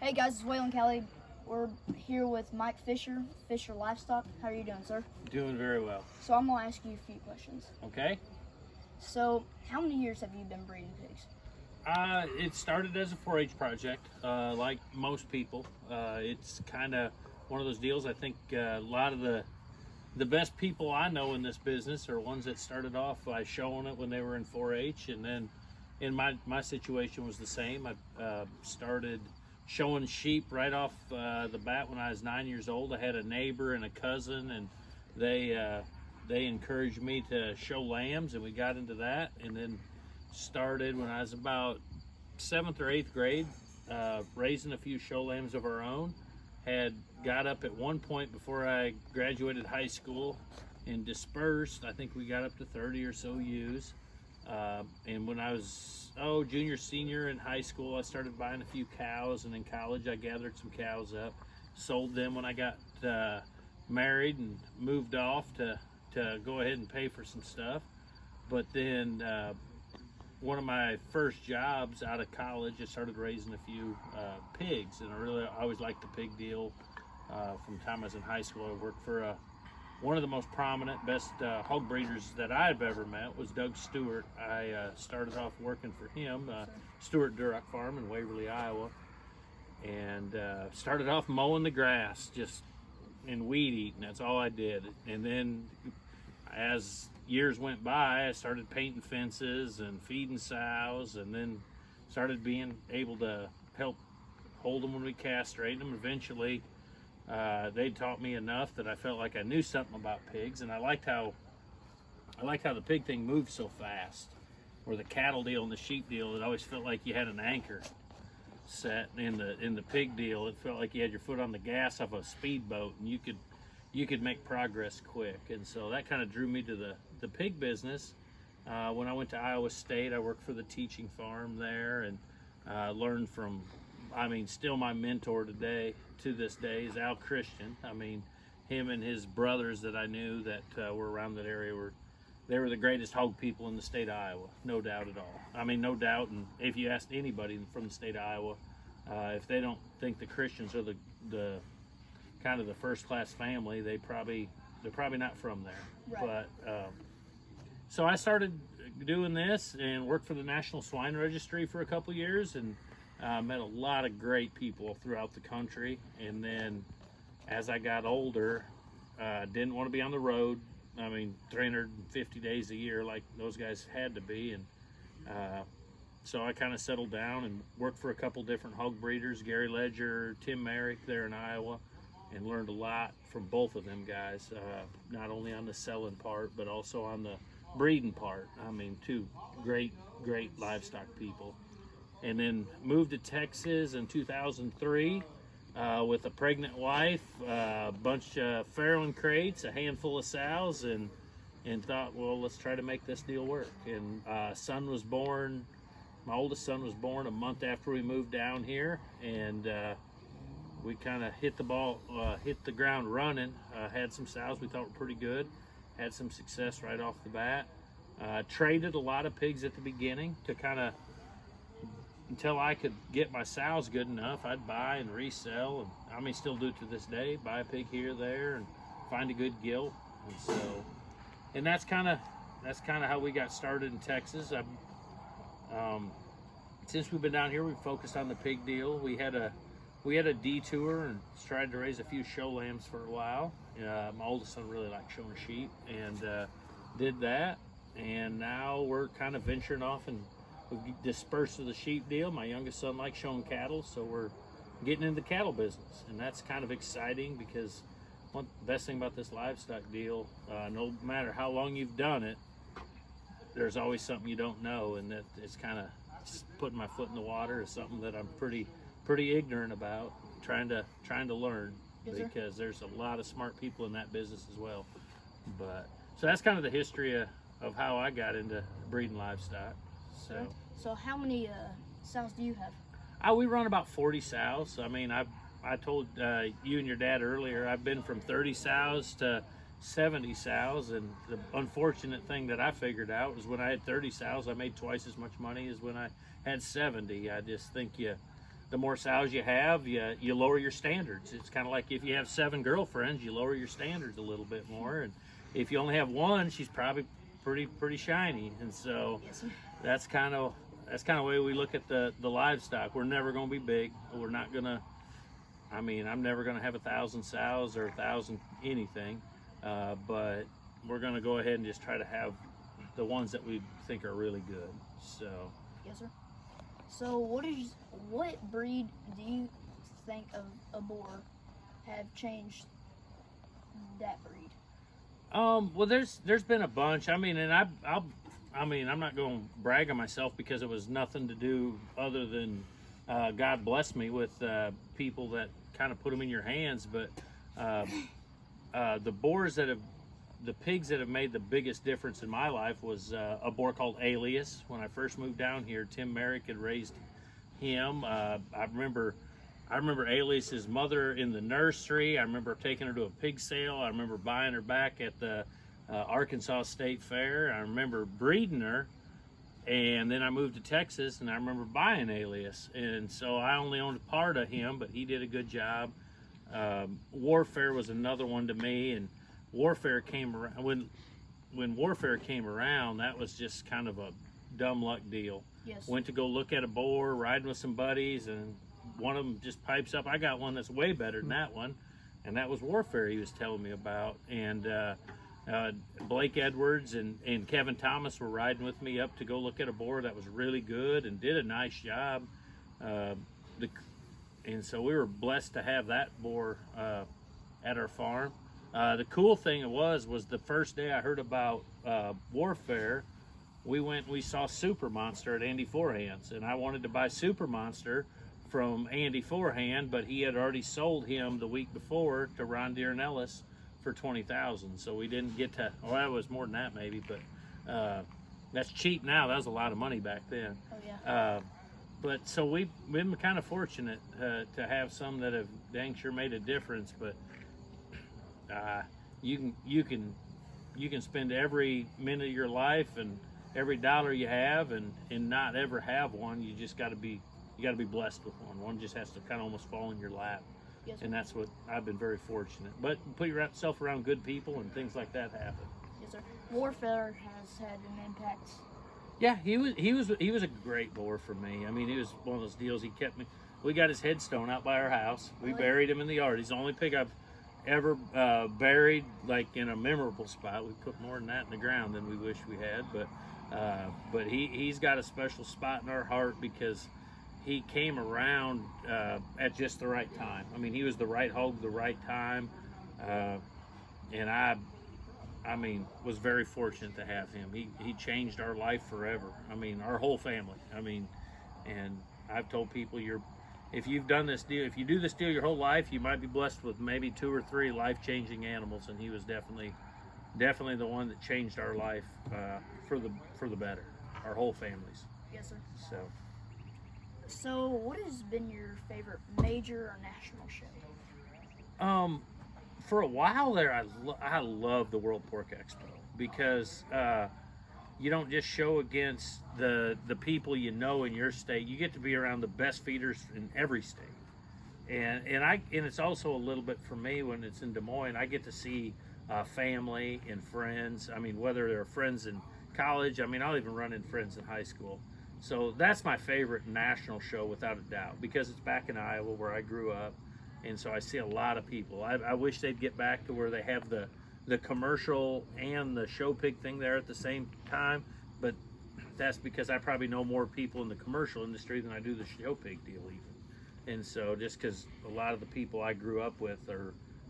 Hey guys, it's Waylon Kelly. We're here with Mike Fischer, Fischer Livestock. How are you doing, sir? Doing very well. So I'm gonna ask you a few questions. Okay. So, how many years have you been breeding pigs? It started as a 4-H project, like most people. It's kind of one of those deals. I think a lot of the best people I know in this business are ones that started off by showing it when they were in 4-H, and then in my situation was the same. I started showing sheep right off the bat when I was 9 years old. I had a neighbor and a cousin, and they encouraged me to show lambs, and we got into that, and then started when I was about 7th or 8th grade, raising a few show lambs of our own. Had got up at one point before I graduated high school and dispersed. I think we got up to 30 or so ewes. And when I was junior, senior in high school, I started buying a few cows, and in college I gathered some cows up, sold them when I got married and moved off to go ahead and pay for some stuff. But then one of my first jobs out of college, I started raising a few pigs, and I always liked the pig deal. From the time I was in high school, I worked for one of the most prominent, best hog breeders that I've ever met was Doug Stewart. I started off working for him, Stewart Duroc Farm in Waverly, Iowa, and started off mowing the grass, just and weed eating. That's all I did. And then as years went by, I started painting fences and feeding sows, and then started being able to help hold them when we castrate them. Eventually, they taught me enough that I felt like I knew something about pigs, and I liked how the pig thing moved so fast. Where the cattle deal and the sheep deal, it always felt like you had an anchor set. In the pig deal, it felt like you had your foot on the gas of a speedboat, and you could make progress quick. And so that kind of drew me to the pig business. When I went to Iowa State, I worked for the teaching farm there, and learned from, still my mentor to this day is Al Christian. Him and his brothers that I knew that were around that area they were the greatest hog people in the state of Iowa, no doubt at all. No doubt. And if you asked anybody from the state of Iowa, if they don't think the Christians are the kind of the first class family, they're probably not from there. Right. But so I started doing this and worked for the National Swine Registry for a couple years, and met a lot of great people throughout the country. And then as I got older, didn't want to be on the road. 350 days a year like those guys had to be. And so I kind of settled down and worked for a couple different hog breeders, Gary Ledger, Tim Merrick there in Iowa, and learned a lot from both of them guys, not only on the selling part, but also on the breeding part. Two great livestock people. And then moved to Texas in 2003 with a pregnant wife, a bunch of farrowing crates, a handful of sows, and thought, well, let's try to make this deal work. And son was born. My oldest son was born a month after we moved down here, and we kind of hit the ground running. Had some sows we thought were pretty good. Had some success right off the bat. Traded a lot of pigs at the beginning to until I could get my sows good enough. I'd buy and resell, and still do it to this day. Buy a pig here, there, and find a good gilt. And that's kind of how we got started in Texas. Since we've been down here, we've focused on the pig deal. We had a detour and tried to raise a few show lambs for a while. My oldest son really liked showing sheep, and did that. And now we're kind of venturing off, and we've dispersed to the sheep deal. My youngest son likes showing cattle, so we're getting into the cattle business, and that's kind of exciting because the best thing about this livestock deal, no matter how long you've done it, there's always something you don't know, and that it's kind of putting my foot in the water is something that I'm pretty ignorant about, trying to learn. Yes, because there's a lot of smart people in that business as well. But so that's kind of the history of how I got into breeding livestock. So how many sows do you have? We run about 40 sows. I told you and your dad earlier, I've been from 30 sows to 70 sows, and the unfortunate thing that I figured out was when I had 30 sows, I made twice as much money as when I had 70. I just think the more sows you have, you lower your standards. It's kind of like if you have 7 girlfriends, you lower your standards a little bit more. And if you only have one, she's probably pretty shiny. And so Yes, sir. that's kind of the way we look at the livestock. We're never going to be big. We're not going to. I mean, I'm never going to have 1,000 sows or 1,000 anything, but we're going to go ahead and just try to have the ones that we think are really good. So. Yes, sir. So what breed do you think of a boar have changed that breed? Well, there's been a bunch. I mean, and I'm not going to brag on myself because it was nothing to do other than God bless me with people that kind of put them in your hands. But the pigs that have made the biggest difference in my life was a boar called Alias. When I first moved down here, Tim Merrick had raised him. I remember Alias's mother in the nursery. I remember taking her to a pig sale. I remember buying her back at the Arkansas State Fair. I remember breeding her, and then I moved to Texas, and I remember buying Alias. And so I only owned a part of him, but he did a good job. Warfare was another one to me, and Warfare came around when Warfare came around. That was just kind of a dumb luck deal. Yes. Went to go look at a boar, riding with some buddies, and one of them just pipes up. I got one that's way better than that one, and that was Warfare he was telling me about. And Blake Edwards and Kevin Thomas were riding with me up to go look at a boar that was really good and did a nice job. And so we were blessed to have that boar at our farm. The cool thing was the first day I heard about Warfare, we saw Super Monster at Andy Forehand's, and I wanted to buy Super Monster from Andy Forehand, but he had already sold him the week before to Ron Deere and Ellis for $20,000. So we didn't get to. Well, that was more than that maybe, but that's cheap now. That was a lot of money back then. Oh yeah. But so we've been kind of fortunate to have some that have dang sure made a difference. But you can spend every minute of your life and every dollar you have and not ever have one. You just got to be blessed with one. One just has to kind of almost fall in your lap. Yes, sir. And that's what I've been very fortunate. But put yourself around good people and things like that happen. Yes, sir. Warfare has had an impact. Yeah, he was a great boar for me. I mean, he was one of those deals. He kept me. We got his headstone out by our house. We Really? buried him in the yard. He's the only pig I've ever buried like in a memorable spot. We put more than that in the ground than we wish we had, but he's got a special spot in our heart because he came around at just the right time. I mean, he was the right hog, the right time, and I mean, was very fortunate to have him. He changed our life forever. I mean, our whole family. I mean, and I've told people, if you've done this deal, if you do this deal your whole life, you might be blessed with maybe 2 or 3 life-changing animals, and he was definitely the one that changed our life for the better. Our whole families. Yes, sir. So, what has been your favorite major or national show? For a while there, I loved the World Pork Expo because you don't just show against the people you know in your state. You get to be around the best feeders in every state, and it's also a little bit for me when it's in Des Moines. I get to see family and friends. I mean, whether they're friends in college. I mean, I'll even run in friends in high school. So that's my favorite national show without a doubt because it's back in Iowa where I grew up. And so I see a lot of people. I wish they'd get back to where they have the commercial and the show pig thing there at the same time. But that's because I probably know more people in the commercial industry than I do the show pig deal even. And so just because a lot of the people I grew up with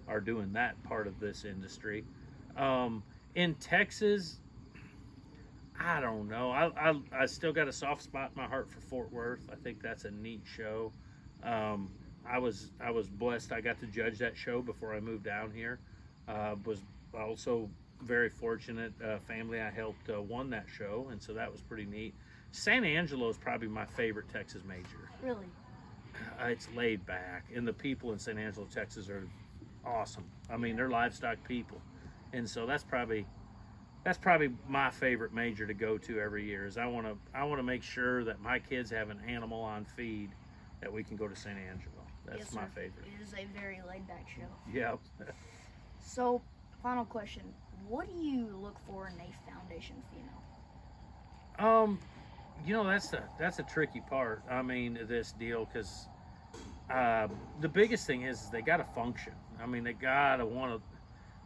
are doing that part of this industry. In Texas, I don't know. I still got a soft spot in my heart for Fort Worth. I think that's a neat show. I was blessed. I got to judge that show before I moved down here. Was also very fortunate. Family I helped won that show, and so that was pretty neat. San Angelo is probably my favorite Texas major. Really? It's laid back, and the people in San Angelo, Texas, are awesome. I mean, they're livestock people, and so that's probably my favorite major to go to every year. Is I want to make sure that my kids have an animal on feed that we can go to San Angelo. That's Yes, my sir. favorite. It is a very laid back show. Yep. So, final question: what do you look for in a foundation female? You know, that's a tricky part. I mean, this deal, because the biggest thing is they got to function. I mean, they got to want to.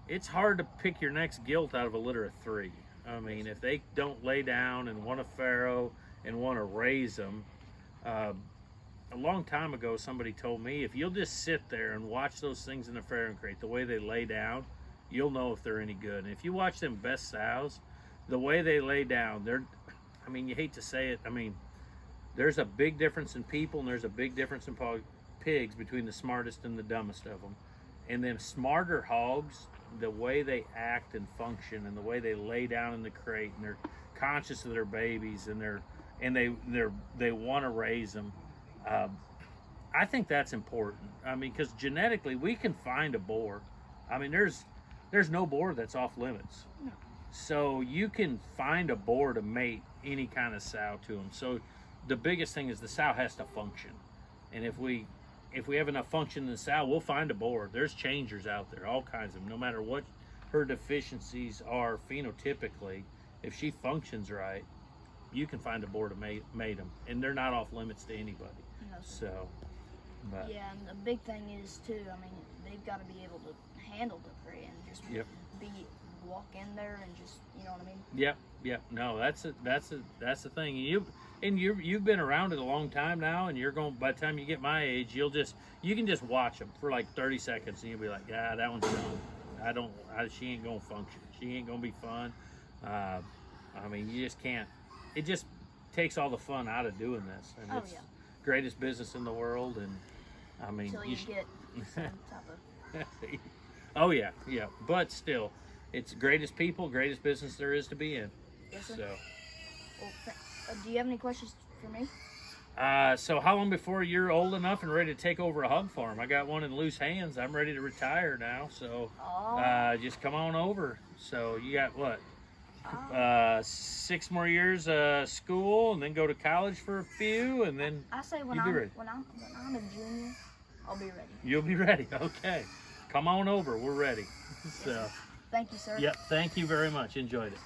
It's hard to pick your next gilt out of a litter of 3. I mean, if they don't lay down and want to farrow and want to raise them, a long time ago, somebody told me, if you'll just sit there and watch those things in the farrowing crate, the way they lay down, you'll know if they're any good. And if you watch them best sows, the way they lay down, I mean, you hate to say it, I mean, there's a big difference in people and there's a big difference in pigs between the smartest and the dumbest of them. And them smarter hogs, the way they act and function and the way they lay down in the crate and they're conscious of their babies and they want to raise them. I think that's important. I mean, because genetically we can find a boar. I mean, there's no boar that's off limits. No. So you can find a boar to mate any kind of sow to them. So the biggest thing is the sow has to function. And if we have enough function in the sow, we'll find a boar. There's changers out there, all kinds of them. No matter what her deficiencies are phenotypically, if she functions right, you can find a boar to mate them. And they're not off limits to anybody. No, sir. So, but Yeah, and the big thing is too. I mean, they've got to be able to handle the prey and just Yep. walk in there and just, you know what I mean. Yep. No, that's the thing. You've been around it a long time now, and you're going. By the time you get my age, you can just watch them for like 30 seconds, and you'll be like, yeah, that one's done. She ain't gonna function. She ain't gonna be fun. I mean, you just can't. It just takes all the fun out of doing this, and it's greatest business in the world. And I mean, Until you get some type of. Oh yeah. But still, it's greatest people, greatest business there is to be in. Yes, sir. So. Well, do you have any questions for me? So how long before you're old enough and ready to take over a hog farm? I got one in loose hands. I'm ready to retire now, so just come on over. So you got what? 6 more years school, and then go to college for a few, and then I say when I'm a junior, I'll be ready. You'll be ready. Okay, come on over. We're ready. So. Thank you, sir. Yep. Thank you very much. Enjoyed it.